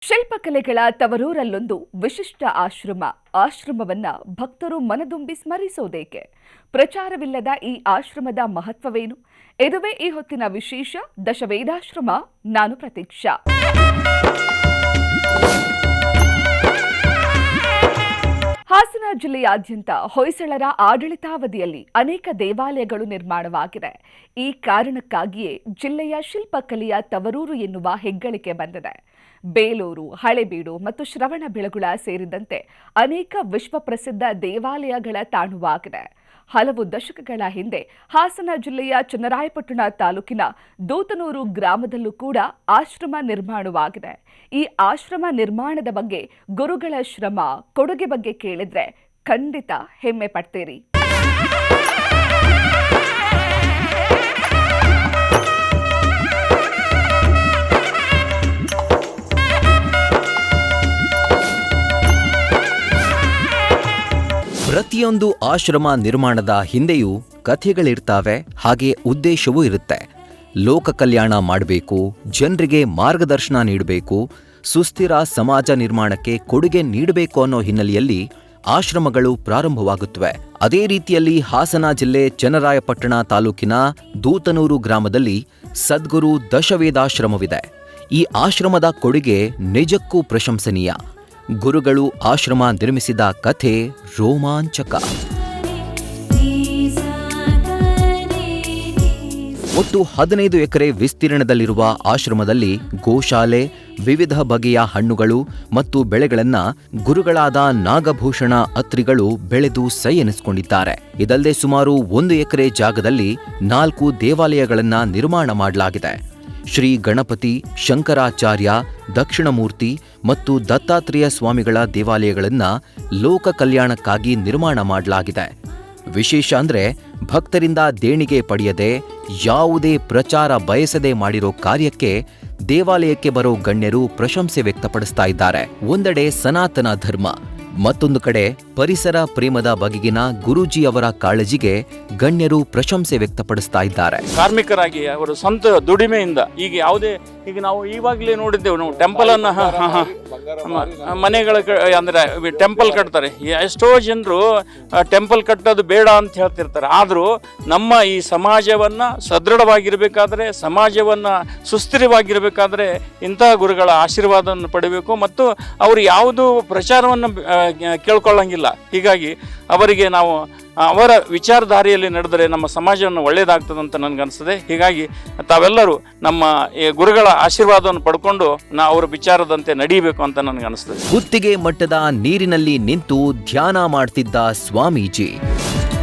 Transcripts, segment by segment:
ಶಿಲ್ಪಕಲೆಗಳ ತವರೂರಲ್ಲೊಂದು ವಿಶಿಷ್ಟ ಆಶ್ರಮವನ್ನ ಭಕ್ತರು ಮನದುಂಬಿ ಸ್ಮರಿಸೋದೇಕೆ? ಪ್ರಚಾರವಿಲ್ಲದ ಈ ಆಶ್ರಮದ ಮಹತ್ವವೇನು? ಇದುವೇ ಈ ಹೊತ್ತಿನ ವಿಶೇಷ ದಶವೇದಾಶ್ರಮ. ನಾನು ಪ್ರತೀಕ್ಷಾ. ಹಾಸನ ಜಿಲ್ಲೆಯಾದ್ಯಂತ ಹೊಯ್ಸಳರ ಆಡಳಿತಾವಧಿಯಲ್ಲಿ ಅನೇಕ ದೇವಾಲಯಗಳು ನಿರ್ಮಾಣವಾಗಿದೆ. ಈ ಕಾರಣಕ್ಕಾಗಿಯೇ ಜಿಲ್ಲೆಯ ಶಿಲ್ಪಕಲೆಯ ತವರೂರು ಎನ್ನುವ ಹೆಗ್ಗಳಿಕೆ ಬಂದಿದೆ. ಬೇಲೂರು, ಹಳೇಬೀಡು ಮತ್ತು ಶ್ರವಣಬೆಳಗೊಳ ಸೇರಿದಂತೆ ಅನೇಕ ವಿಶ್ವಪ್ರಸಿದ್ಧ ದೇವಾಲಯಗಳ ತಾಣವಾಗಿದೆ. ಹಲವು ದಶಕಗಳ ಹಿಂದೆ ಹಾಸನ ಜಿಲ್ಲೆಯ ಚನ್ನರಾಯಪಟ್ಟಣ ತಾಲೂಕಿನ ದೂತನೂರು ಗ್ರಾಮದಲ್ಲೂ ಕೂಡ ಆಶ್ರಮ ನಿರ್ಮಾಣವಾಗಿದೆ. ಈ ಆಶ್ರಮ ನಿರ್ಮಾಣದ ಬಗ್ಗೆ, ಗುರುಗಳ ಶ್ರಮ, ಕೊಡುಗೆ ಬಗ್ಗೆ ಕೇಳಿದ್ರೆ ಖಂಡಿತ ಹೆಮ್ಮೆ ಪಡ್ತೀರಿ. ಪ್ರತಿಯೊಂದು ಆಶ್ರಮ ನಿರ್ಮಾಣದ ಹಿಂದೆಯೂ ಕಥೆಗಳಿರ್ತಾವೆ, ಹಾಗೆ ಉದ್ದೇಶವೂ ಇರುತ್ತೆ. ಲೋಕ ಕಲ್ಯಾಣ ಮಾಡಬೇಕು, ಜನರಿಗೆ ಮಾರ್ಗದರ್ಶನ ನೀಡಬೇಕು, ಸುಸ್ಥಿರ ಸಮಾಜ ನಿರ್ಮಾಣಕ್ಕೆ ಕೊಡುಗೆ ನೀಡಬೇಕು ಅನ್ನೋ ಹಿನ್ನೆಲೆಯಲ್ಲಿ ಆಶ್ರಮಗಳು ಪ್ರಾರಂಭವಾಗುತ್ತವೆ. ಅದೇ ರೀತಿಯಲ್ಲಿ ಹಾಸನ ಜಿಲ್ಲೆ ಚನ್ನರಾಯಪಟ್ಟಣ ತಾಲೂಕಿನ ದೂತನೂರು ಗ್ರಾಮದಲ್ಲಿ ಸದ್ಗುರು ದಶವೇದಾಶ್ರಮವಿದೆ. ಈ ಆಶ್ರಮದ ಕೊಡುಗೆ ನಿಜಕ್ಕೂ ಪ್ರಶಂಸನೀಯ. ಗುರುಗಳು ಆಶ್ರಮ ನಿರ್ಮಿಸಿದ ಕಥೆ ರೋಮಾಂಚಕ. ಒಟ್ಟು 15 ಎಕರೆ ವಿಸ್ತೀರ್ಣದಲ್ಲಿರುವ ಆಶ್ರಮದಲ್ಲಿ ಗೋಶಾಲೆ, ವಿವಿಧ ಬಗೆಯ ಹಣ್ಣುಗಳು ಮತ್ತು ಬೆಳೆಗಳನ್ನ ಗುರುಗಳಾದ ನಾಗಭೂಷಣ ಅತ್ರಿಗಳು ಬೆಳೆದು ಸೈ ಎನಿಸಿಕೊಂಡಿದ್ದಾರೆ. ಇದಲ್ಲದೆ ಸುಮಾರು 1 ಎಕರೆ ಜಾಗದಲ್ಲಿ 4 ದೇವಾಲಯಗಳನ್ನ ನಿರ್ಮಾಣ ಮಾಡಲಾಗಿದೆ. ಶ್ರೀ ಗಣಪತಿ, ಶಂಕರಾಚಾರ್ಯ, ದಕ್ಷಿಣಮೂರ್ತಿ ಮತ್ತು ದತ್ತಾತ್ರೇಯ ಸ್ವಾಮಿಗಳ ದೇವಾಲಯಗಳನ್ನು ಲೋಕ ಕಲ್ಯಾಣಕ್ಕಾಗಿ ನಿರ್ಮಾಣ ಮಾಡಲಾಗಿದೆ. ವಿಶೇಷ ಅಂದ್ರೆ ಭಕ್ತರಿಂದ ದೇಣಿಗೆ ಪಡೆಯದೆ, ಯಾವುದೇ ಪ್ರಚಾರ ಬಯಸದೆ ಮಾಡಿರೋ ಕಾರ್ಯಕ್ಕೆ ದೇವಾಲಯಕ್ಕೆ ಬರೋ ಗಣ್ಯರು ಪ್ರಶಂಸೆ ವ್ಯಕ್ತಪಡಿಸ್ತಾ ಇದ್ದಾರೆ. ಒಂದೆಡೆ ಸನಾತನ ಧರ್ಮ, ಮತ್ತೊಂದು ಕಡೆ ಪರಿಸರ ಪ್ರೇಮದ ಬಗೆಗಿನ ಗುರೂಜಿ ಅವರ ಕಾಳಜಿಗೆ ಗಣ್ಯರು ಪ್ರಶಂಸೆ ವ್ಯಕ್ತಪಡಿಸ್ತಾ ಇದ್ದಾರೆ. ಕಾರ್ಮಿಕರಾಗಿ ಅವರು ಸ್ವಂತ ದುಡಿಮೆಯಿಂದ ಈಗ ನಾವು ಈವಾಗಲೇ ನೋಡಿದ್ದೇವೆ. ನಾವು ಟೆಂಪಲ್ ಅನ್ನ ಮನೆಗಳ ಅಂದ್ರೆ ಟೆಂಪಲ್ ಕಟ್ತಾರೆ. ಎಷ್ಟೋ ಜನರು ಟೆಂಪಲ್ ಕಟ್ಟೋದು ಬೇಡ ಅಂತ ಹೇಳ್ತಿರ್ತಾರೆ. ಆದರೂ ನಮ್ಮ ಈ ಸಮಾಜವನ್ನ ಸದೃಢವಾಗಿರ್ಬೇಕಾದ್ರೆ, ಸಮಾಜವನ್ನ ಸುಸ್ಥಿರವಾಗಿರ್ಬೇಕಾದ್ರೆ ಇಂತಹ ಗುರುಗಳ ಆಶೀರ್ವಾದವನ್ನು ಪಡೆಯಬೇಕು. ಮತ್ತು ಅವರು ಯಾವುದೂ ಪ್ರಚಾರವನ್ನು ಕೇಳ್ಕೊಳ್ಳಂಗಿಲ್ಲ. ಹೀಗಾಗಿ ಅವರಿಗೆ ನಾವು ಅವರ ವಿಚಾರಧಾರೆಯಲ್ಲಿ ನಡೆದರೆ ನಮ್ಮ ಸಮಾಜವನ್ನು ಒಳ್ಳೆಯದಾಗ್ತದಂತ ನನಗನ್ನಿಸ್ತದೆ. ಹೀಗಾಗಿ ತಾವೆಲ್ಲರೂ ನಮ್ಮ ಗುರುಗಳ ಆಶೀರ್ವಾದವನ್ನು ಪಡ್ಕೊಂಡು ಅವರ ವಿಚಾರದಂತೆ ನಡೀಬೇಕು ಅಂತ ನನಗನ್ನಿಸ್ತದೆ. ಗುತ್ತಿಗೆ ಮಟ್ಟದ ನೀರಿನಲ್ಲಿ ನಿಂತು ಧ್ಯಾನ ಮಾಡ್ತಿದ್ದ ಸ್ವಾಮೀಜಿ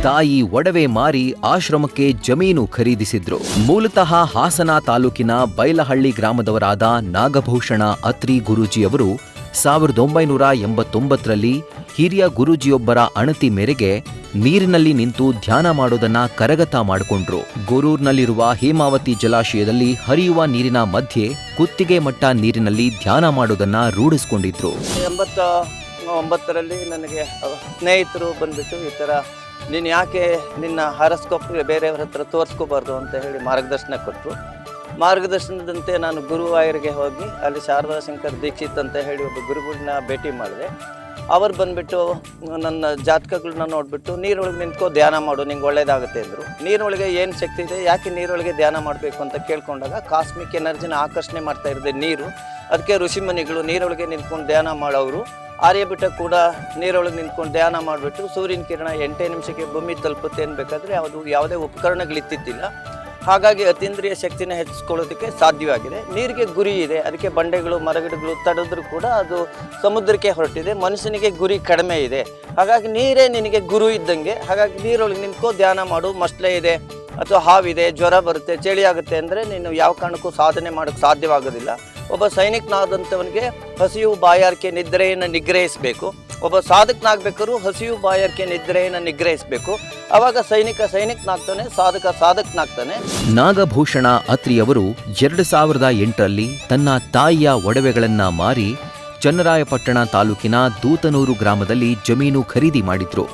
ತಾಯಿ ಒಡವೆ ಮಾರಿ ಆಶ್ರಮಕ್ಕೆ ಜಮೀನು ಖರೀದಿಸಿದ್ರು. ಮೂಲತಃ ಹಾಸನ ತಾಲೂಕಿನ ಬೈಲಹಳ್ಳಿ ಗ್ರಾಮದವರಾದ ನಾಗಭೂಷಣ ಅತ್ರಿ ಗುರೂಜಿಯವರು 1989ರಲ್ಲಿ ಹಿರಿಯ ಗುರೂಜಿಯೊಬ್ಬರ ಅಣತಿ ಮೇರೆಗೆ ನೀರಿನಲ್ಲಿ ನಿಂತು ಧ್ಯಾನ ಮಾಡೋದನ್ನ ಕರಗತ ಮಾಡಿಕೊಂಡ್ರು. ಗೊರೂರ್ನಲ್ಲಿರುವ ಹೇಮಾವತಿ ಜಲಾಶಯದಲ್ಲಿ ಹರಿಯುವ ನೀರಿನ ಮಧ್ಯೆ ಗುತ್ತಿಗೆ ಮಟ್ಟ ನೀರಿನಲ್ಲಿ ಧ್ಯಾನ ಮಾಡೋದನ್ನ ರೂಢಿಸಿಕೊಂಡಿದ್ರು. 89ರಲ್ಲಿ ನನಗೆ ಸ್ನೇಹಿತರು ಬಂದ್ಬಿಟ್ಟು ಈ ಥರ ನೀನು ಯಾಕೆ ನಿನ್ನ ಹಾರಸ್ಕೋಪ್ ಬೇರೆಯವ್ರ ಹತ್ರ ತೋರಿಸ್ಕೋಬಾರ್ದು ಅಂತ ಹೇಳಿ ಮಾರ್ಗದರ್ಶನ ಕೊಟ್ಟರು. ಮಾರ್ಗದರ್ಶನದಂತೆ ನಾನು ಗುರುವಾಯರಿಗೆ ಹೋಗಿ ಅಲ್ಲಿ ಶಾರದಾ ಶಂಕರ್ ದೀಕ್ಷಿತ್ ಅಂತ ಹೇಳಿ ಒಬ್ಬ ಗುರುಗಳನ್ನ ಭೇಟಿ ಮಾಡಿದೆ. ಅವರು ಬಂದುಬಿಟ್ಟು ನನ್ನ ಜಾತಕಗಳನ್ನ ನೋಡಿಬಿಟ್ಟು ನೀರೊಳಗೆ ನಿಂತ್ಕೋ ಧ್ಯಾನ ಮಾಡು, ನಿಂಗೆ ಒಳ್ಳೇದಾಗುತ್ತೆ ಅಂದರು. ನೀರೊಳಗೆ ಏನು ಶಕ್ತಿ ಇದೆ, ಯಾಕೆ ನೀರೊಳಗೆ ಧ್ಯಾನ ಮಾಡಬೇಕು ಅಂತ ಕೇಳ್ಕೊಂಡಾಗ ಕಾಸ್ಮಿಕ್ ಎನರ್ಜಿನ ಆಕರ್ಷಣೆ ಮಾಡ್ತಾ ಇರೋದೆ ನೀರು. ಅದಕ್ಕೆ ಋಷಿಮುನಿಗಳು ನೀರೊಳಗೆ ನಿಂತ್ಕೊಂಡು ಧ್ಯಾನ ಮಾಡೋರು. ಆರ್ಯಭಟ ಕೂಡ ನೀರೊಳಗೆ ನಿಂತ್ಕೊಂಡು ಧ್ಯಾನ ಮಾಡಿಬಿಟ್ಟು ಸೂರ್ಯನ ಕಿರಣ 8 ನಿಮಿಷಕ್ಕೆ ಭೂಮಿ ತಲುಪುತ್ತೆ ಅನ್ಬೇಕಾದ್ರೆ ಯಾವುದೇ ಉಪಕರಣಗಳಿತ್ತಿದ್ದಿಲ್ಲ. ಹಾಗಾಗಿ ಅತೀಂದ್ರಿಯ ಶಕ್ತಿನ ಹೆಚ್ಚಿಸ್ಕೊಳ್ಳೋದಕ್ಕೆ ಸಾಧ್ಯವಾಗಿದೆ. ನೀರಿಗೆ ಗುರಿ ಇದೆ, ಅದಕ್ಕೆ ಬಂಡೆಗಳು ಮರಗಿಡಗಳು ತಡೆದ್ರೂ ಕೂಡ ಅದು ಸಮುದ್ರಕ್ಕೆ ಹೊರಟಿದೆ. ಮನುಷ್ಯನಿಗೆ ಗುರಿ ಕಡಿಮೆ ಇದೆ, ಹಾಗಾಗಿ ನೀರೇ ನಿನಗೆ ಗುರು ಇದ್ದಂಗೆ. ಹಾಗಾಗಿ ನೀರೊಳಗೆ ನಿಂತ್ಕೋ ಧ್ಯಾನ ಮಾಡು. ಮಸ್ಲೆ ಇದೆ ಅಥವಾ ಹಾವಿದೆ, ಜ್ವರ ಬರುತ್ತೆ, ಚಳಿ ಆಗುತ್ತೆ ಅಂದರೆ ನೀನು ಯಾವ ಕಾರಣಕ್ಕೂ ಸಾಧನೆ ಮಾಡೋಕ್ಕೆ ಸಾಧ್ಯವಾಗೋದಿಲ್ಲ. ಒಬ್ಬ ಸೈನಿಕನಾದಂಥವನಿಗೆ ಹಸಿವು ಬಾಯಾರಿಕೆ ನಿದ್ರೆಯನ್ನು ನಿಗ್ರಹಿಸಬೇಕು. ಒಬ್ಬ ಸಾಧಕನಾಗಬೇಕಾದ್ರೂ ಹಸಿವು ಬಾಯಾರಿಕೆ ನಿದ್ರೆಯನ್ನು ನಿಗ್ರಹಿಸಬೇಕು. ಅವಾಗ ಸೈನಿಕನಾಗ್ತಾನೆ, ಸಾಧಕನಾಗ್ತಾನೆ. ನಾಗಭೂಷಣ ಅತ್ರಿಯವರು 2008ರಲ್ಲಿ ತನ್ನ ತಾಯಿಯ ಒಡವೆಗಳನ್ನ ಮಾರಿ ಚನ್ನರಾಯಪಟ್ಟಣ ತಾಲೂಕಿನ ದೂತನೂರು ಗ್ರಾಮದಲ್ಲಿ ಜಮೀನು ಖರೀದಿ ಮಾಡಿದ್ರು.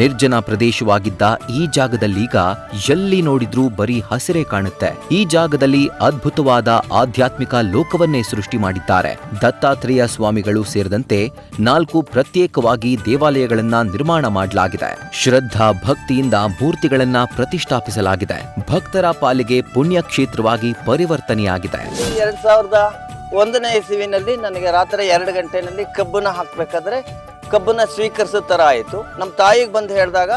ನಿರ್ಜನ ಪ್ರದೇಶವಾಗಿದ್ದ ಈ ಜಾಗದಲ್ಲೀಗ ಎಲ್ಲಿ ನೋಡಿದ್ರೂ ಬರೀ ಹಸಿರೇ ಕಾಣುತ್ತೆ. ಈ ಜಾಗದಲ್ಲಿ ಅದ್ಭುತವಾದ ಆಧ್ಯಾತ್ಮಿಕ ಲೋಕವನ್ನೇ ಸೃಷ್ಟಿ ಮಾಡಿದ್ದಾರೆ. ದತ್ತಾತ್ರೇಯ ಸ್ವಾಮಿಗಳು ಸೇರಿದಂತೆ 4 ಪ್ರತ್ಯೇಕವಾಗಿ ದೇವಾಲಯಗಳನ್ನ ನಿರ್ಮಾಣ ಮಾಡಲಾಗಿದೆ. ಶ್ರದ್ಧಾ ಭಕ್ತಿಯಿಂದ ಮೂರ್ತಿಗಳನ್ನ ಪ್ರತಿಷ್ಠಾಪಿಸಲಾಗಿದೆ. ಭಕ್ತರ ಪಾಲಿಗೆ ಪುಣ್ಯಕ್ಷೇತ್ರವಾಗಿ ಪರಿವರ್ತನೆಯಾಗಿದೆ. 2001ನೇ ಇಸವಿನಲ್ಲಿ ನನಗೆ ರಾತ್ರಿ 2 ಗಂಟೆನಲ್ಲಿ ಕಬ್ಬನ್ನ ಹಾಕಬೇಕಾದ್ರೆ ಕಬ್ಬನ್ನ ಸ್ವೀಕರಿಸೋ ಥರ ಆಯಿತು. ನಮ್ಮ ತಾಯಿಗೆ ಬಂದು ಹೇಳಿದಾಗ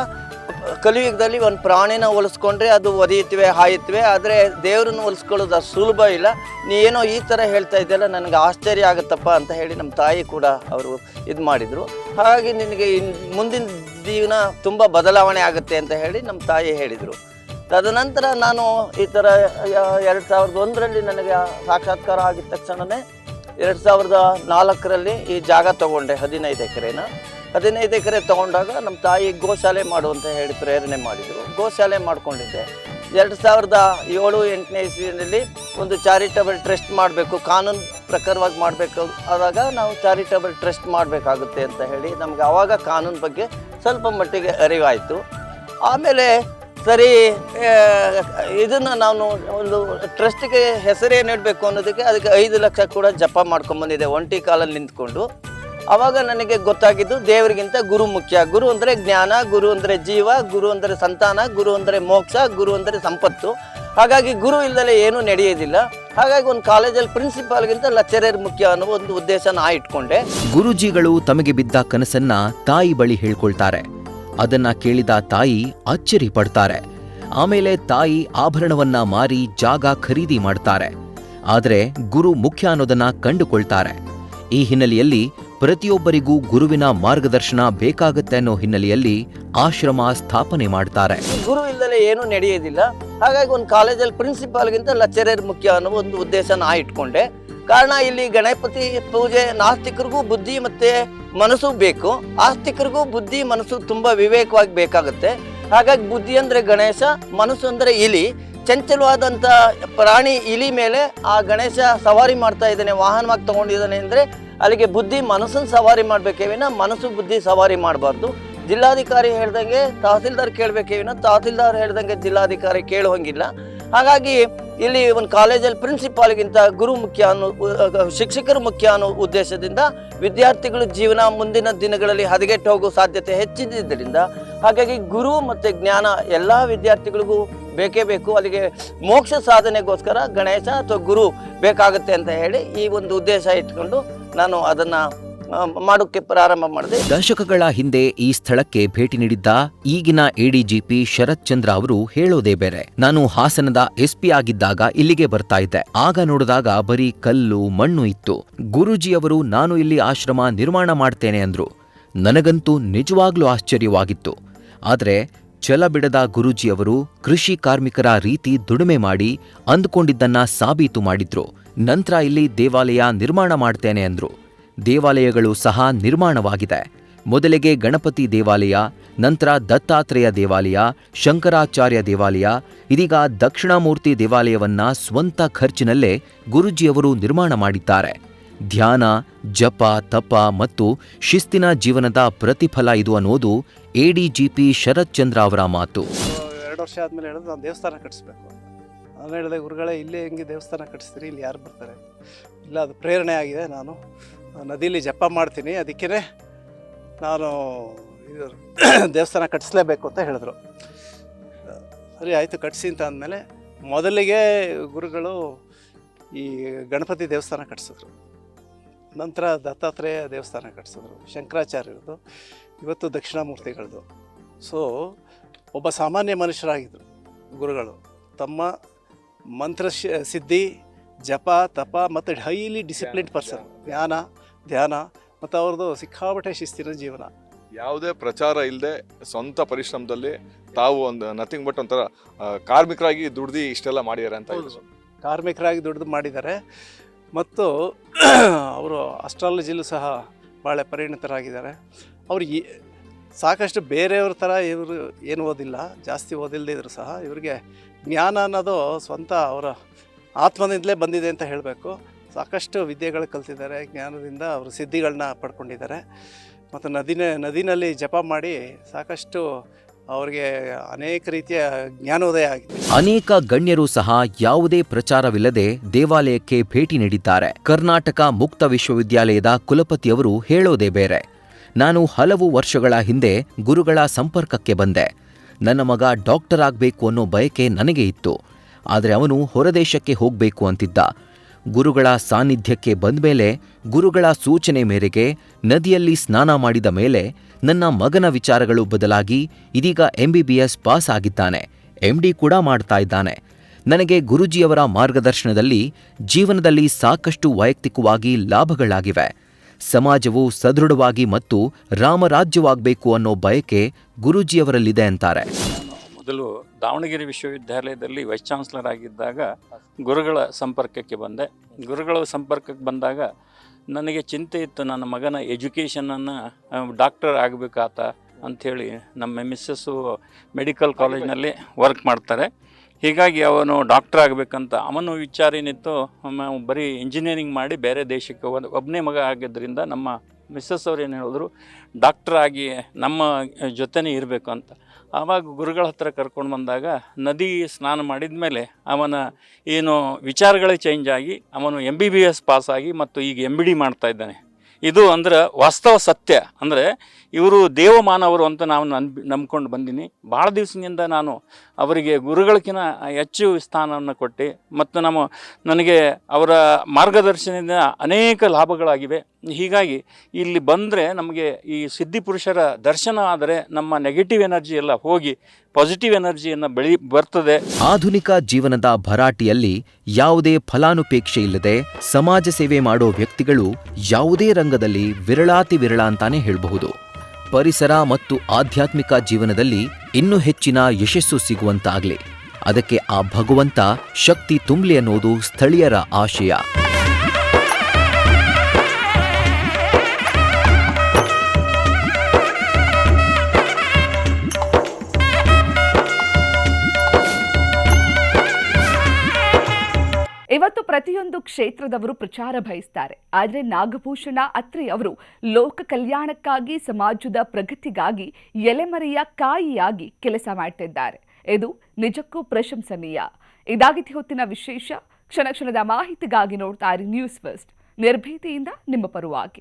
ಕಲಿಯುಗದಲ್ಲಿ ಒಂದು ಪ್ರಾಣಿನ ಹೋಲಿಸ್ಕೊಂಡ್ರೆ ಅದು ಒದೆಯುತ್ತವೆ ಹಾಯುತ್ತವೆ, ಆದರೆ ದೇವ್ರನ್ನ ಹೋಲಿಸ್ಕೊಳ್ಳೋದು ಅಷ್ಟು ಸುಲಭ ಇಲ್ಲ. ನೀ ಏನೋ ಈ ಥರ ಹೇಳ್ತಾ ಇದ್ದೆಲ್ಲ ನನಗೆ ಆಶ್ಚರ್ಯ ಆಗುತ್ತಪ್ಪ ಅಂತ ಹೇಳಿ ನಮ್ಮ ತಾಯಿ ಕೂಡ ಅವರು ಇದು ಮಾಡಿದರು. ಹಾಗಾಗಿ ನಿನಗೆ ಮುಂದಿನ ಜೀವನ ತುಂಬ ಬದಲಾವಣೆ ಆಗುತ್ತೆ ಅಂತ ಹೇಳಿ ನಮ್ಮ ತಾಯಿ ಹೇಳಿದರು. ತದನಂತರ ನಾನು ಈ ಥರ 2001ರಲ್ಲಿ ನನಗೆ ಸಾಕ್ಷಾತ್ಕಾರ ಆಗಿದ ತಕ್ಷಣವೇ 2004ರಲ್ಲಿ ಈ ಜಾಗ ತೊಗೊಂಡೆ 15 ಎಕರೆನ. 15 ಎಕರೆ ತೊಗೊಂಡಾಗ ನಮ್ಮ ತಾಯಿ ಗೋಶಾಲೆ ಮಾಡು ಅಂತ ಹೇಳಿ ಪ್ರೇರಣೆ ಮಾಡಿದರು. ಗೋಶಾಲೆ ಮಾಡ್ಕೊಂಡಿದ್ದೆ. 2007-8ನೇ ಇಸ್ವಿನಲ್ಲಿ ಒಂದು ಚಾರಿಟಬಲ್ ಟ್ರಸ್ಟ್ ಮಾಡಬೇಕು, ಕಾನೂನು ಪ್ರಕಾರವಾಗಿ ಮಾಡಬೇಕು. ಆದಾಗ ನಾವು ಚಾರಿಟಬಲ್ ಟ್ರಸ್ಟ್ ಮಾಡಬೇಕಾಗುತ್ತೆ ಅಂತ ಹೇಳಿ ನಮಗೆ ಆವಾಗ ಕಾನೂನು ಬಗ್ಗೆ ಸ್ವಲ್ಪ ಮಟ್ಟಿಗೆ ಅರಿವಾಯಿತು. ಆಮೇಲೆ ಸರಿ ಇದನ್ನು ನಾನು ಒಂದು ಟ್ರಸ್ಟಿಗೆ ಹೆಸರೇನು ಇಡಬೇಕು ಅನ್ನೋದಕ್ಕೆ ಅದಕ್ಕೆ 5 ಲಕ್ಷ ಕೂಡ ಜಪ ಮಾಡ್ಕೊಂಬಂದಿದ್ದೆ ಒಂಟಿ ಕಾಲಲ್ಲಿ ನಿಂತ್ಕೊಂಡು. ಆವಾಗ ನನಗೆ ಗೊತ್ತಾಗಿದ್ದು ದೇವರಿಗಿಂತ ಗುರು ಮುಖ್ಯ. ಗುರು ಅಂದರೆ ಜ್ಞಾನ, ಗುರು ಅಂದರೆ ಜೀವ, ಗುರು ಅಂದರೆ ಸಂತಾನ, ಗುರು ಅಂದರೆ ಮೋಕ್ಷ, ಗುರು ಅಂದರೆ ಸಂಪತ್ತು. ಹಾಗಾಗಿ ಗುರು ಇಲ್ಲದೆ ಏನೂ ನಡೆಯೋದಿಲ್ಲ. ಹಾಗಾಗಿ ಒಂದು ಕಾಲೇಜಲ್ಲಿ ಪ್ರಿನ್ಸಿಪಾಲ್ಗಿಂತ ಲೆಕ್ಚರರ್ ಮುಖ್ಯ ಅನ್ನೋ ಒಂದು ಉದ್ದೇಶ ನಾ ಇಟ್ಕೊಂಡೆ. ಗುರೂಜಿಗಳು ತಮಗೆ ಬಿದ್ದ ಕನಸನ್ನ ತಾಯಿ ಬಳಿ ಹೇಳ್ಕೊಳ್ತಾರೆ. ಅದನ್ನ ಕೇಳಿದ ತಾಯಿ ಅಚ್ಚರಿ ಪಡ್ತಾರೆ. ಆಮೇಲೆ ತಾಯಿ ಆಭರಣವನ್ನ ಮಾರಿ ಜಾಗ ಖರೀದಿ ಮಾಡ್ತಾರೆ. ಆದರೆ ಗುರು ಮುಖ್ಯ ಅನ್ನೋದನ್ನ ಕಂಡುಕೊಳ್ತಾರೆ. ಈ ಹಿನ್ನೆಲೆಯಲ್ಲಿ ಪ್ರತಿಯೊಬ್ಬರಿಗೂ ಗುರುವಿನ ಮಾರ್ಗದರ್ಶನ ಬೇಕಾಗತ್ತೆ ಅನ್ನೋ ಹಿನ್ನೆಲೆಯಲ್ಲಿ ಆಶ್ರಮ ಸ್ಥಾಪನೆ ಮಾಡ್ತಾರೆ. ಗುರು ಇಲ್ಲದೆ ಏನೂ ನಡೆಯೋದಿಲ್ಲ. ಹಾಗಾಗಿ ಒಂದು ಕಾಲೇಜಲ್ಲಿ ಪ್ರಿನ್ಸಿಪಾಲ್ಗಿಂತ ಲೆಕ್ಚರರ್ ಮುಖ್ಯ ಅನ್ನೋ ಒಂದು ಉದ್ದೇಶ ನಾ ಇಟ್ಕೊಂಡೆ. ಕಾರಣ ಇಲ್ಲಿ ಗಣಪತಿ ಪೂಜೆ ನಾಸ್ತಿಕರಿಗೂ ಬುದ್ಧಿ ಮತ್ತೆ ಮನಸ್ಸು ಬೇಕು, ಆಸ್ತಿಕರಿಗೂ ಬುದ್ಧಿ ಮನಸ್ಸು ತುಂಬ ವಿವೇಕವಾಗಿ ಬೇಕಾಗುತ್ತೆ. ಹಾಗಾಗಿ ಬುದ್ಧಿ ಅಂದರೆ ಗಣೇಶ, ಮನಸ್ಸು ಅಂದರೆ ಇಲಿ. ಚಂಚಲವಾದಂಥ ಪ್ರಾಣಿ ಇಲಿ ಮೇಲೆ ಆ ಗಣೇಶ ಸವಾರಿ ಮಾಡ್ತಾ ಇದ್ದಾನೆ, ವಾಹನವಾಗಿ ತಗೊಂಡಿದ್ದಾನೆ ಅಂದರೆ ಅಲ್ಲಿಗೆ ಬುದ್ಧಿ ಮನಸ್ಸನ್ನು ಸವಾರಿ ಮಾಡಬೇಕೇ ವಿನ ಮನಸ್ಸು ಬುದ್ಧಿ ಸವಾರಿ ಮಾಡಬಾರ್ದು. ಜಿಲ್ಲಾಧಿಕಾರಿ ಹೇಳ್ದಂಗೆ ತಹಸೀಲ್ದಾರ್ ಕೇಳಬೇಕೇ ವಿನ ತಹಸೀಲ್ದಾರ್ ಹೇಳ್ದಂಗೆ ಜಿಲ್ಲಾಧಿಕಾರಿ ಕೇಳುವಂಗಿಲ್ಲ. ಹಾಗಾಗಿ ಇಲ್ಲಿ ಒಂದು ಕಾಲೇಜಲ್ಲಿ ಪ್ರಿನ್ಸಿಪಾಲ್ಗಿಂತ ಗುರು ಮುಖ್ಯ ಅನ್ನೋ ಶಿಕ್ಷಕರು ಮುಖ್ಯ ಅನ್ನೋ ಉದ್ದೇಶದಿಂದ ವಿದ್ಯಾರ್ಥಿಗಳ ಜೀವನ ಮುಂದಿನ ದಿನಗಳಲ್ಲಿ ಹದಗೆಟ್ಟು ಹೋಗೋ ಸಾಧ್ಯತೆ ಹೆಚ್ಚಿದ್ದರಿಂದ ಹಾಗಾಗಿ ಗುರು ಮತ್ತು ಜ್ಞಾನ ಎಲ್ಲ ವಿದ್ಯಾರ್ಥಿಗಳಿಗೂ ಬೇಕೇ ಬೇಕು. ಅಲ್ಲಿಗೆ ಮೋಕ್ಷ ಸಾಧನೆಗೋಸ್ಕರ ಗಣೇಶ ಅಥವಾ ಗುರು ಬೇಕಾಗುತ್ತೆ ಅಂತ ಹೇಳಿ ಈ ಒಂದು ಉದ್ದೇಶ ಇಟ್ಕೊಂಡು ನಾನು ಅದನ್ನು ಮಾಡೋಕ್ಕೆ ಪ್ರಾರಂಭ ಮಾಡಿದೆ. ದಶಕಗಳ ಹಿಂದೆ ಈ ಸ್ಥಳಕ್ಕೆ ಭೇಟಿ ನೀಡಿದ್ದ ಈಗಿನ ಎಡಿಜಿಪಿ ಶರತ್ ಚಂದ್ರ ಅವರು ಹೇಳೋದೇ ಬೇರೆ. ನಾನು ಹಾಸನದ ಎಸ್ಪಿ ಆಗಿದ್ದಾಗ ಇಲ್ಲಿಗೆ ಬರ್ತಾ ಇದ್ದೆ. ಆಗ ನೋಡಿದಾಗ ಬರೀ ಕಲ್ಲು ಮಣ್ಣು ಇತ್ತು. ಗುರೂಜಿಯವರು ನಾನು ಇಲ್ಲಿ ಆಶ್ರಮ ನಿರ್ಮಾಣ ಮಾಡ್ತೇನೆ ಅಂದ್ರು. ನನಗಂತೂ ನಿಜವಾಗ್ಲೂ ಆಶ್ಚರ್ಯವಾಗಿತ್ತು. ಆದರೆ ಛಲ ಬಿಡದ ಗುರೂಜಿಯವರು ಕೃಷಿ ಕಾರ್ಮಿಕರ ರೀತಿ ದುಡಿಮೆ ಮಾಡಿ ಅಂದ್ಕೊಂಡಿದ್ದನ್ನ ಸಾಬೀತು ಮಾಡಿದ್ರು. ನಂತರ ಇಲ್ಲಿ ದೇವಾಲಯ ನಿರ್ಮಾಣ ಮಾಡ್ತೇನೆ ಅಂದ್ರು. ದೇವಾಲಯಗಳು ಸಹ ನಿರ್ಮಾಣವಾಗಿದೆ. ಮೊದಲಿಗೆ ಗಣಪತಿ ದೇವಾಲಯ, ನಂತರ ದತ್ತಾತ್ರೇಯ ದೇವಾಲಯ, ಶಂಕರಾಚಾರ್ಯ ದೇವಾಲಯ, ಇದೀಗ ದಕ್ಷಿಣಾಮೂರ್ತಿ ದೇವಾಲಯವನ್ನ ಸ್ವಂತ ಖರ್ಚಿನಲ್ಲೇ ಗುರೂಜಿಯವರು ನಿರ್ಮಾಣ ಮಾಡಿದ್ದಾರೆ. ಧ್ಯಾನ, ಜಪ, ತಪ ಮತ್ತು ಶಿಸ್ತಿನ ಜೀವನದ ಪ್ರತಿಫಲ ಇದು ಅನ್ನೋದು ಎಡಿಜಿಪಿ ಶರತ್ ಚಂದ್ರ ಅವರ ಮಾತು. 2 ವರ್ಷ ಆದಮೇಲೆ ಹೇಳಿದ್ರು ನಾನು ದೇವಸ್ಥಾನ ಕಟ್ಟಿಸ್ಬೇಕು. ನಾನು ಹೇಳಿದೆ, ಗುರುಗಳೇ ಇಲ್ಲೇ ಹೆಂಗೆ ದೇವಸ್ಥಾನ ಕಟ್ಟಿಸ್ತೀರಿ, ಇಲ್ಲಿ ಯಾರು ಬರ್ತಾರೆ? ಇಲ್ಲ, ಅದು ಪ್ರೇರಣೆ ಆಗಿದೆ. ನಾನು ನದಿಲಿ ಜಪ ಮಾಡ್ತೀನಿ, ಅದಕ್ಕೇ ನಾನು ಇದು ದೇವಸ್ಥಾನ ಕಟ್ಟಿಸ್ಲೇಬೇಕು ಅಂತ ಹೇಳಿದ್ರು. ಸರಿ ಆಯಿತು, ಕಟ್ಟಿಸಿ ಅಂತ ಅಂದಮೇಲೆ ಮೊದಲಿಗೆ ಗುರುಗಳು ಈ ಗಣಪತಿ ದೇವಸ್ಥಾನ ಕಟ್ಟಿಸಿದ್ರು. ನಂತರ ದತ್ತಾತ್ರೇಯ ದೇವಸ್ಥಾನ ಕಟ್ಟಿಸಿದ್ರು, ಶಂಕರಾಚಾರ್ಯರದು, ಇವತ್ತು ದಕ್ಷಿಣಾಮೂರ್ತಿಗಳದು. ಸೊ ಒಬ್ಬ ಸಾಮಾನ್ಯ ಮನುಷ್ಯರಾಗಿದ್ದರು ಗುರುಗಳು. ತಮ್ಮ ಮಂತ್ರ ಸಿದ್ಧಿ, ಜಪ, ತಪ ಮತ್ತು ಹೈಲಿ ಡಿಸಿಪ್ಲಿನ್ಡ್ ಪರ್ಸನ್. ಜ್ಞಾನ, ಧ್ಯಾನ ಮತ್ತು ಅವ್ರದ್ದು ಸಿಕ್ಕಾಪಟ್ಟೆ ಶಿಸ್ತಿನ ಜೀವನ. ಯಾವುದೇ ಪ್ರಚಾರ ಇಲ್ಲದೆ ಸ್ವಂತ ಪರಿಶ್ರಮದಲ್ಲಿ ತಾವು ಒಂದು ನಥಿಂಗ್ ಬಟ್ ಒಂಥರ ಕಾರ್ಮಿಕರಾಗಿ ದುಡ್ದು ಇಷ್ಟೆಲ್ಲ ಮಾಡಿದ್ದಾರೆ ಅಂತ. ಕಾರ್ಮಿಕರಾಗಿ ದುಡ್ದು ಮಾಡಿದ್ದಾರೆ ಮತ್ತು ಅವರು ಅಸ್ಟ್ರಾಲಜಿಲೂ ಸಹ ಭಾಳ ಪರಿಣಿತರಾಗಿದ್ದಾರೆ. ಅವರು ಸಾಕಷ್ಟು ಬೇರೆಯವ್ರ ಥರ ಇವರು ಏನು ಓದಿಲ್ಲ, ಜಾಸ್ತಿ ಓದಿಲ್ಲದೆ ಇದ್ರು ಸಹ ಇವರಿಗೆ ಜ್ಞಾನ ಅನ್ನೋದು ಸ್ವಂತ ಅವರ ಆತ್ಮದಿಂದಲೇ ಬಂದಿದೆ ಅಂತ ಹೇಳಬೇಕು. ಸಾಕಷ್ಟು ವಿದ್ಯೆಗಳು ಕಲ್ತಿದ್ದಾರೆ, ಜ್ಞಾನದಿಂದ ಅವರು ಸಿದ್ಧಿಗಳನ್ನ ಪಡ್ಕೊಂಡಿದ್ದಾರೆ. ಮತ್ತು ನದಿನಲ್ಲಿ ಜಪ ಮಾಡಿ ಸಾಕಷ್ಟು ಅವ್ರಿಗೆ ಅನೇಕ ರೀತಿಯ ಜ್ಞಾನೋದಯ ಆಗಿದೆ. ಅನೇಕ ಗಣ್ಯರು ಸಹ ಯಾವುದೇ ಪ್ರಚಾರವಿಲ್ಲದೆ ದೇವಾಲಯಕ್ಕೆ ಭೇಟಿ ನೀಡಿದ್ದಾರೆ. ಕರ್ನಾಟಕ ಮುಕ್ತ ವಿಶ್ವವಿದ್ಯಾಲಯದ ಕುಲಪತಿಯವರು ಹೇಳೋದೇ ಬೇರೆ. ನಾನು ಹಲವು ವರ್ಷಗಳ ಹಿಂದೆ ಗುರುಗಳ ಸಂಪರ್ಕಕ್ಕೆ ಬಂದೆ. ನನ್ನ ಮಗ ಡಾಕ್ಟರ್ ಆಗಬೇಕು ಅನ್ನೋ ಬಯಕೆ ನನಗೆ ಇತ್ತು. ಆದರೆ ಅವನು ಹೊರದೇಶಕ್ಕೆ ಹೋಗಬೇಕು ಅಂತಿದ್ದ. ಗುರುಗಳ ಸಾನ್ನಿಧ್ಯಕ್ಕೆ ಬಂದ್ಮೇಲೆ, ಗುರುಗಳ ಸೂಚನೆ ಮೇರೆಗೆ ನದಿಯಲ್ಲಿ ಸ್ನಾನ ಮಾಡಿದ ಮೇಲೆ ನನ್ನ ಮಗನ ವಿಚಾರಗಳು ಬದಲಾಗಿ ಇದೀಗ MBBS ಪಾಸ್ ಆಗಿದ್ದಾನೆ, MD ಕೂಡ ಮಾಡ್ತಾ ಇದ್ದಾನೆ. ನನಗೆ ಗುರೂಜಿಯವರ ಮಾರ್ಗದರ್ಶನದಲ್ಲಿ ಜೀವನದಲ್ಲಿ ಸಾಕಷ್ಟು ವೈಯಕ್ತಿಕವಾಗಿ ಲಾಭಗಳಾಗಿವೆ. ಸಮಾಜವು ಸದೃಢವಾಗಿ ಮತ್ತು ರಾಮರಾಜ್ಯವಾಗಬೇಕು ಅನ್ನೋ ಬಯಕೆ ಗುರೂಜಿಯವರಲ್ಲಿದೆ ಅಂತಾರೆ. ಮೊದಲು ದಾವಣಗೆರೆ ವಿಶ್ವವಿದ್ಯಾಲಯದಲ್ಲಿ ವೈಸ್ ಚಾನ್ಸಲರ್ ಆಗಿದ್ದಾಗ ಗುರುಗಳ ಸಂಪರ್ಕಕ್ಕೆ ಬಂದೆ. ಗುರುಗಳ ಸಂಪರ್ಕಕ್ಕೆ ಬಂದಾಗ ನನಗೆ ಚಿಂತೆ ಇತ್ತು, ನನ್ನ ಮಗನ ಎಜುಕೇಷನನ್ನು ಡಾಕ್ಟರ್ ಆಗಬೇಕಾತ ಅಂಥೇಳಿ. ನಮ್ಮ ಮಿಸ್ಸಸ್ಸು ಮೆಡಿಕಲ್ ಕಾಲೇಜ್ನಲ್ಲಿ ವರ್ಕ್ ಮಾಡ್ತಾರೆ. ಹೀಗಾಗಿ ಅವನು ಡಾಕ್ಟರ್ ಆಗಬೇಕಂತ ಅವನು ವಿಚಾರ ಏನಿತ್ತು, ಬರೀ ಇಂಜಿನಿಯರಿಂಗ್ ಮಾಡಿ ಬೇರೆ ದೇಶಕ್ಕೆ ಒಬ್ಬನೇ ಮಗ ಆಗಿದ್ದರಿಂದ ನಮ್ಮ ಮಿಸ್ಸಸ್ ಅವ್ರು ಏನು ಹೇಳಿದ್ರು, ಡಾಕ್ಟರ್ ಆಗಿ ನಮ್ಮ ಜೊತೆನೇ ಇರಬೇಕು ಅಂತ. ಆವಾಗ ಗುರುಗಳ ಹತ್ರ ಕರ್ಕೊಂಡು ಬಂದಾಗ ನದಿ ಸ್ನಾನ ಮಾಡಿದ ಮೇಲೆ ಅವನ ಏನು ವಿಚಾರಗಳೇ ಚೇಂಜ್ ಆಗಿ ಅವನು MBBS ಪಾಸಾಗಿ ಮತ್ತು ಈಗ MD ಮಾಡ್ತಾ ಇದ್ದಾನೆ. ಇದು ಅಂದ್ರೆ ವಾಸ್ತವ ಸತ್ಯ. ಅಂದರೆ ಇವರು ದೇವಮಾನವರು ಅಂತ ನಾವು ನಂಬ್ಕೊಂಡು ಬಂದೀನಿ. ಭಾಳ ದಿವಸದಿಂದ ನಾನು ಅವರಿಗೆ ಗುರುಗಳಕ್ಕಿಂತ ಹೆಚ್ಚು ಸ್ಥಾನವನ್ನು ಕೊಟ್ಟು ಮತ್ತು ನನಗೆ ಅವರ ಮಾರ್ಗದರ್ಶನದಿಂದ ಅನೇಕ ಲಾಭಗಳಾಗಿವೆ. ಹೀಗಾಗಿ ಇಲ್ಲಿ ಬಂದರೆ ನಮಗೆ ಈ ಸಿದ್ಧಿಪುರುಷರ ದರ್ಶನ ಆದರೆ ನಮ್ಮ ನೆಗೆಟಿವ್ ಎನರ್ಜಿ ಎಲ್ಲ ಹೋಗಿ ಪಾಸಿಟಿವ್ ಎನರ್ಜಿಯನ್ನು ಬರ್ತದೆ. ಆಧುನಿಕ ಜೀವನದ ಭರಾಟೆಯಲ್ಲಿ ಯಾವುದೇ ಫಲಾನುಪೇಕ್ಷೆ ಇಲ್ಲದೆ ಸಮಾಜ ಸೇವೆ ಮಾಡೋ ವ್ಯಕ್ತಿಗಳು ಯಾವುದೇ ರಂಗದಲ್ಲಿ ವಿರಳಾತಿ ವಿರಳ ಅಂತಾನೆ ಹೇಳಬಹುದು. ಪರಿಸರ ಮತ್ತು ಆಧ್ಯಾತ್ಮಿಕ ಜೀವನದಲ್ಲಿ ಇನ್ನೂ ಹೆಚ್ಚಿನ ಯಶಸ್ಸು ಸಿಗುವಂತಾಗಲಿ, ಅದಕ್ಕೆ ಆ ಭಗವಂತ ಶಕ್ತಿ ತುಂಬಲಿ ಅನ್ನೋದು ಸ್ಥಳೀಯರ ಆಶಯ. ಇವತ್ತು ಪ್ರತಿಯೊಂದು ಕ್ಷೇತ್ರದವರು ಪ್ರಚಾರ ಬಯಸ್ತಾರೆ. ಆದರೆ ನಾಗಭೂಷಣ ಅತ್ರಿ ಅವರು ಲೋಕ ಕಲ್ಯಾಣಕ್ಕಾಗಿ, ಸಮಾಜದ ಪ್ರಗತಿಗಾಗಿ ಎಲೆಮರೆಯ ಕಾಯಿಯಾಗಿ ಕೆಲಸ ಮಾಡ್ತಿದ್ದಾರೆ. ಇದು ನಿಜಕ್ಕೂ ಪ್ರಶಂಸನೀಯ. ಇದಾಗಿತ್ತು ಹೊತ್ತಿನ ವಿಶೇಷ. ಕ್ಷಣ ಕ್ಷಣದ ಮಾಹಿತಿಗಾಗಿ ನೋಡ್ತಾ ಇರಿ ನ್ಯೂಸ್ ಫಸ್ಟ್, ನಿರ್ಭೀತಿಯಿಂದ ನಿಮ್ಮ ಪರವಾಗಿ.